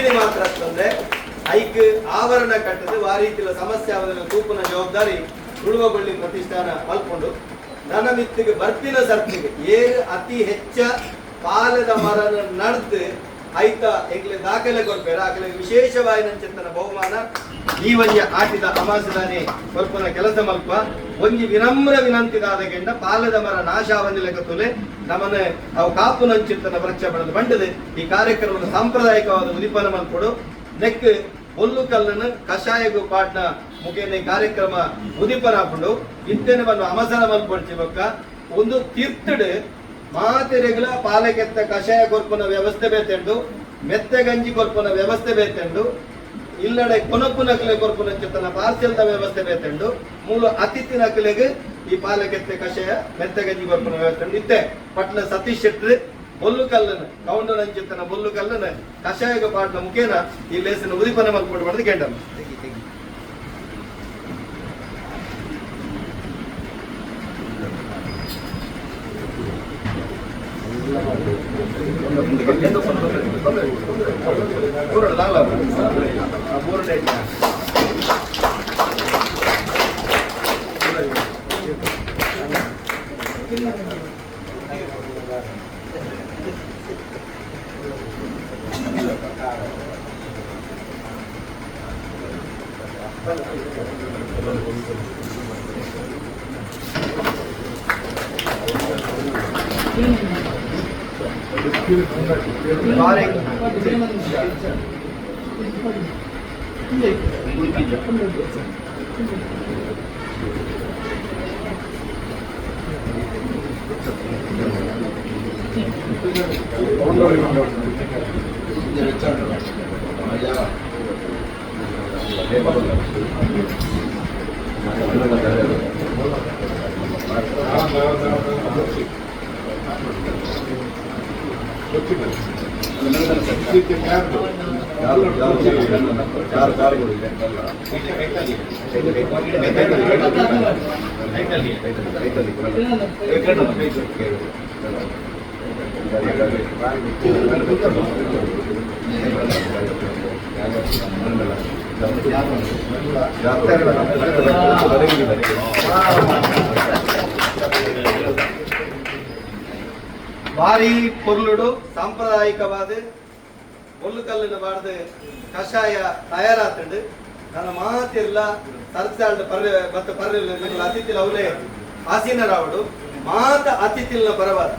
ಒಂದಿನ ಮಾತ್ರ ಅಂತಂದ್ರೆ ಐಕ್ ಆವರಣ ಕಟ್ಟದು ಆ ರೀತಿಯ ಸಮಸ್ಯೆ ಆವರಣ ತೂಪನ ಜವಾಬ್ದಾರಿ ಉಳುವಗೊಳ್ಳಿ ಪ್ರತಿಷ್ಠಾನ ಮಲ್ಕೊಂಡು ನನ್ನ ಮಿತ್ತಿಗೆ ಬರ್ಪಿನ ಸರ್ತಿಗೆ ಏರು ಅತಿ ಹೆಚ್ಚ ಪಾಲದ ಮರನ ನಡೆದು ಐತ ಎಂಗ್ಲೆ ದಾಖಲೆ ಕೊಡ್ಬೇರ ಆಕಲೆ ವಿಶೇಷವಾಗಿ ನಂಚಿತ್ತನ ಬಹುಮಾನ ಈ ಒಂಜಿ ಆಟಿದ ಅಮಾಸದಾನೆ ಸ್ವಲ್ಪನ ಕೆಲಸ ಮಲ್ಪ ಒಂಜಿ ವಿನಮ್ರ ವಿನಂತಿದಾದ ಗೆಂಡ ಪಾಲದ ಮರ ನಾಶ ಆವಂದಿಲೆಕ್ಕ ತುಲೆ ನಮ್ಮನೆ ಅವು ಕಾಪು ನಂಚಿತ್ತನ ವೃಕ್ಷ ಬೆಳೆದು ಬಂಡದು ಈ ಕಾರ್ಯಕ್ರಮದ ಸಾಂಪ್ರದಾಯಿಕವಾದ ಉದಿಪನ ಮಲ್ಪಡು ನೆಕ್ ಒಲ್ಲು ಕಲ್ಲನ್ನು ಕಷಾಯಗೂ ಪಾಟ್ನ ಮುಖೇನ ಕಾರ್ಯಕ್ರಮ ಉದಿಪನ ಹಾಕೊಂಡು ಇಂತೆನವನ್ನು ಅಮಸನ ಮಲ್ಪಡ್ಚಿಬಕ್ಕ ಒಂದು ತೀರ್ಥಡ್ ಮಾತೆರೆಗಳ ಪಾಲಕೆತ್ತ ಕಷಾಯ ಕೊರ್ಪನ ವ್ಯವಸ್ಥೆ ಬೇತೆಂಡು ಮೆತ್ತೆ ಗಂಜಿ ಕೊರ್ಪನ ವ್ಯವಸ್ಥೆ ಬೇತೆಂಡು ಇಲ್ಲಡೆ ಕೊನಪುನಕಲೆ ಕೊರ್ಪನ ಚಿತ್ತನ ಪಾರ್ಸೆಲ್ದ ವ್ಯವಸ್ಥೆ ಬೇತೆಂಡು ಮೂಲ ಅತಿಥಿ ನಕಲೆಗೆ ಈ ಪಾಲಕೆತ್ತೆ ಕಷಾಯ ಮೆತ್ತೆ ಗಂಜಿ ಕೊರ್ಪನ ವ್ಯವಸ್ಥೆ ಇತ್ತೆ ಪಟ್ಲ ಸತೀಶ್ ಶೆಟ್ಟಿ ಬೊಲ್ಲು ಕಲ್ಲನ್ನು ಕೌಂಡನ ಚಿತ್ತನ ಬೊಲ್ಲು ಕಲ್ಲನ್ನು ಕಷಾಯಗ ಪಾಟ್ನ ಮುಖೇನ ಈ ಲೇಸಿನ ಉದಿಪನ ಮಲ್ಪಟ್ಟು ಮಾಡಿದ ಕೇಂಟನು ಭಾರಿ ಪೊರ್ಲುಡು ಸಾಂಪ್ರದಾಯಿಕವಾದ ಒಲ್ಲು ಕಲ್ಲಿನ ಬಾರ್ದು ಕಷಾಯ ತಯಾರಾತಂಡು ನನ್ನ ಮಾತಿರ್ಲ ಸರ್ಚಾಲ್ಡ್ ಬತ್ತ ಪರ್ರಿಲ್ಲ ಅತಿಥಿಲ ಅವಲೇ ಆಸೀನರಾವಡು ಮಾತ ಅತಿಥಿಲ್ನ ಪರವಾದ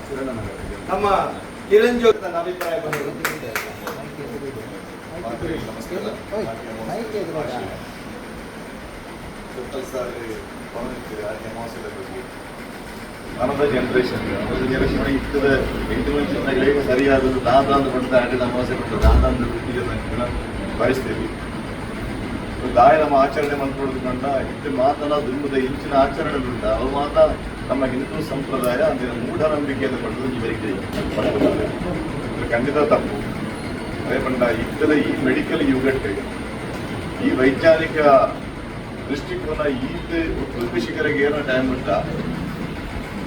ನಮ್ಮ ಕಿರಂಜೋತ್ ತನ್ನ ಅಭಿಪ್ರಾಯ ಬಂದರು. ನಮ್ಮದ ಜನರೇಷನ್ ಇರ್ತದ ಇಂಟರ್ನೆಟ್ ಸರಿಯಾದ ದಾದಾಂದು ಪಡ್ತ ಆಟ ಅಮಾವಾಸ್ಯೆ ಪಡ್ತದೆ ದಾದಾಂದು ಬಿಟ್ಟಿಗೆ ಬಯಸ್ತೇವೆ ದಾಯ ನಮ್ಮ ಆಚರಣೆ ಮಾಡ್ಕೊಡೋದ್ಕೊಂಡ ಇದು ಮಾತಲ್ಲ ದುರ್ಮದ ಇಂಚಿನ ಆಚರಣೆ ಉಂಟ ಅವು ಮಾತ ನಮ್ಮ ಹಿಂದೂ ಸಂಪ್ರದಾಯ ಅಂದಿನ ಮೂಢನಂಬಿಕೆಯನ್ನು ಪಡೆದು ಇವರಿಗೆ ಖಂಡಿತ ತಪ್ಪು ಅದೇ ಪಂಡ ಇದ್ದಲ ಈ ಮೆಡಿಕಲ್ ಯುಗಕ್ಕೆ ಈ ವೈಜ್ಞಾನಿಕ ದೃಷ್ಟಿಕೋನ ಈದ್ ಕೃಷಿಕರಿಗೆ ಏನೋ ಟೈಮ್ ಉಂಟ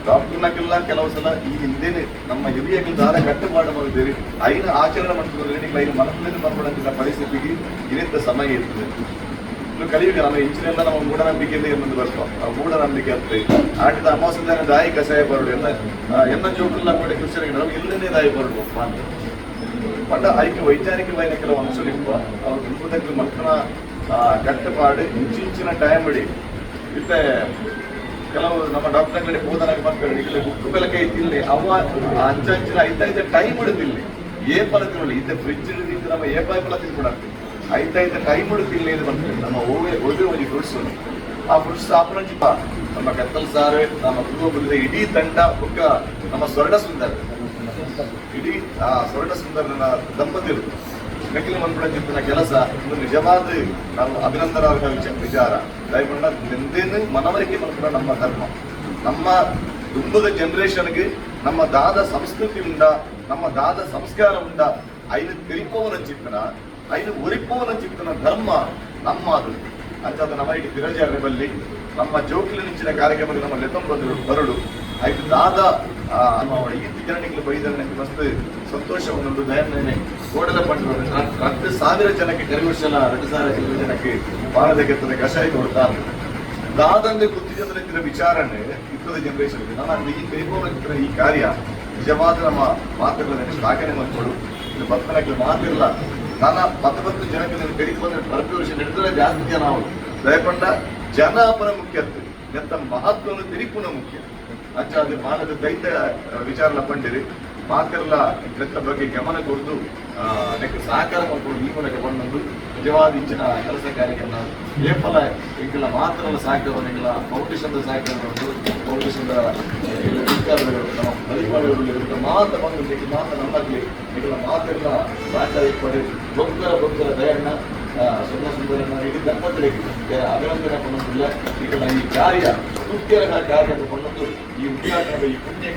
ಡಾಕ್ಟರ್ನಾಗೆಲ್ಲ ಕೆಲವು ಸಲ ಈ ಹಿಂದೆನೆ ನಮ್ಮ ಹಿರಿಯಕ್ಕೆ ದಾರ ಕಟ್ಟುಪಾಡು ಮಾಡಿದ್ದೇವೆ ಐನ ಆಚರಣೆ ಮಾಡ್ತಿದ್ರೆ ಐನ ಮನಸ್ಸಿನಲ್ಲಿ ಬರ್ಬಿಡಂತ ಪರಿಸ್ಥಿತಿಗೆ ಇನಿಂದ ಸಮಯ ಇರ್ತದೆ ಇನ್ನು ಕಲಿಯುಗ ನಮ್ಮ ಇಂಚಿನೆಲ್ಲ ನಮ್ಮ ಮೂಢನಂಬಿಕೆಯಿಂದ ಏನೊಂದು ಬರ್ತಾವ ಆ ಮೂಢನಂಬಿಕೆ ಅಂತ ಆಟಿದ ಅಮಾವಾಸ್ಯೆ ದಾಯಿ ಕಷಾಯ ಬರಡು ಎನ್ನ ಜೋಕಲ್ಲ ಕೂಡ ಕೃಷಿಯರಿಗೆ ನಾವು ಇಲ್ಲೇ ದಾಯಿ ಬರಡು ಅಂತ ಪಂಡ ಐಕ್ಯ ವೈಜ್ಞಾನಿಕವಾಗಿ ಕೆಲವು ಅಂಶಗಳಿರುವ ಅವ್ರು ತಿಳ್ಕೋದಕ್ಕೆ ಮಕ್ಕಳ ಕಟ್ಟುಪಾಡು ಇಂಚಿನ ಟೈಮ್ ಇಡಿ ಮತ್ತೆ ಕೆಲವು ನಮ್ಮ ಡಾಕ್ಟರ್ಗಳಿಗೆ ಬೋಧನಾಗಿ ಮಕ್ಕಳು ಇಲ್ಲಿ ಉಪ್ಪು ಬೆಲಕೈ ತಿಲ್ಲಿ ಅವ ಅಂಚಿನ ಐದೈದು ಟೈಮ್ ಇಡುದಿಲ್ಲ ಏಪಲ ತಿಳಿ ಇದ್ದ ಫ್ರಿಜ್ ಇದ್ದು ನಮ್ಮ ಏಪಾಯಪಲ ತಿಳ್ಕೊಡಾಗ್ತದೆ ಐದೈದು ಟೈಮ್ ಇಡುತ್ತಿಲ್ಲ ಇದು ಬರ್ತದೆ ನಮ್ಮ ಒಳ್ಳೆ ಒಂದು ಫ್ರೂಟ್ಸ್ ಆ ಫ್ರೂಟ್ಸ್ ಆಪರಂಜಿಪ ನಮ್ಮ ಕತ್ತಲ್ ಸಾರು ನಮ್ಮ ಪೂರ್ವ ಇಡೀ ತಂಡ ಬುಕ್ಕ ನಮ್ಮ ಸ್ವರ್ಣ ಸುಂದರ ಇಡೀ ಆ ಸ್ವರ್ಣ ಸುಂದರನ ದಂಪತಿರು ಮೆಕ್ಕಿನ ಮನ್ಪಡ ಕೆಲಸ ಒಂದು ನಿಜವಾದ ನಾವು ಅಭಿನಂದನಾರ್ಹ ವಿಚಾರ ದಯಗೊಂಡ ನಿಂದೇನು ಮನವರಿಕೆ ಮನ್ಪಡ ನಮ್ಮ ಧರ್ಮ ನಮ್ಮ ದುಂಬದ ಜನರೇಷನ್ಗೆ ನಮ್ಮ ದಾದ ಸಂಸ್ಕೃತಿ ಉಂಡ ನಮ್ಮ ದಾದ ಸಂಸ್ಕಾರ ಉಂಡ ಐದು ತಿರುಪವನ ಚಿತ್ತನ ಐದು ಒರಿಪವನ ಚಿತ್ತನ ಧರ್ಮ ನಮ್ಮ ಅದು ಅಂಥದ್ದು ನಮ್ಮ ಇಡೀ ತಿರಜಾರ ಬಲ್ಲಿ ನಮ್ಮ ಜೋಕಿಲಿ ನಿಂಚಿನ ಕಾರ್ಯಕ್ರಮಕ್ಕೆ ನಮ್ಮ ಲೆತ್ತಂಬರು ಬರಡು ಐದು ದಾದ ಈ ತಿಗರಣಿಗಳು ಬೈದ ಮಸ್ತ್ ಸಂತೋಷವನ್ನು ದಯನೇ ಓಡದ ಪಂಡು 2,000 ಜನಕ್ಕೆ ಕರಿವರ್ಷಲ 2,000 ಜನಕ್ಕೆ ಪಾನದಕ್ಕೆ ಕಷಾಯ ಕೊಡ್ತಾರೆ ದಾದಂಗೆ ಗೊತ್ತಿದ್ದ ವಿಚಾರಣೆ ಇಪ್ಪದ ಜನರೇಷನ್ ನಾನು ಈ ಕೈಗೋಲಿನ ಈ ಕಾರ್ಯ ನಿಜವಾದ ನಮ್ಮ ಮಾತುಗಳನ್ನು ಶ್ಲಾಘನೆ ಮಾಡ್ಕೊಂಡು ಇದು ಬತ್ತನಕ್ಕೆ ಮಾತಿಲ್ಲ ನಾನು 10 ಜನಕ್ಕೆ ನೀವು ಕಡಿಗೆ ಬಂದ್ರೆ ಪ್ರತಿ ವರ್ಷ ನಡೆದರೆ ಜಾಸ್ತಿ ಜನ ಅವರು ದಯಕೊಂಡ ಜನಾಪನ ಮುಖ್ಯತೆ ಎಂತ ಮಹತ್ವವನ್ನು ತಿರುಪುನ ಮುಖ್ಯ ಅಚ್ಚ ಅದು ಮಾನದ ದೈತ್ಯ ವಿಚಾರ ಪಂಡಿರಿ ಮಾತೆಲ್ಲ ಇದರ ಬಗ್ಗೆ ಗಮನ ಕೊಟ್ಟು ಅದಕ್ಕೆ ಸಹಕಾರ ಮಾಡ್ಕೊಂಡು ಈ ಮೂಲಕ ಬಂದು ನಿಜವಾದ ಇಂಚಿನ ಕೆಲಸ ಕಾರ್ಯಗಳನ್ನ ಏಫಲ ಈಗೆಲ್ಲ ಮಾತ್ರ ಸಹಕಾರ ಈಗೆಲ್ಲ ಫೌಂಡೇಶನ್ ಸಹಕಾರ ಫೌಂಡೇಶನ್ ಅಧಿಕಾರಿಗಳು ನಮ್ಮ ಪರಿವಾರಗಳು ಮಾತ ಬಂದು ಮಾತ ನಮ್ಮಲ್ಲಿ ಈಗೆಲ್ಲ ಮಾತೆಲ್ಲ ಸಹಕಾರ ಇಟ್ಕೊಂಡು ಗೊಬ್ಬರ ದಯಣ್ಣ ಸುಂದರನ ಇಡೀ ದಂಪತಿಗಳಿಗೆ ಅಭಿನಂದನೆ ಕೊಂಡೊಂದಿಲ್ಲ ಈಗೆಲ್ಲ ಈ ಕಾರ್ಯ ಮುಖ್ಯ ಕಾರ್ಯ ಕೊಂಡೊಂದು ಈ ಉದ್ಘಾಟನೆ ಈ ಪುಣ್ಯ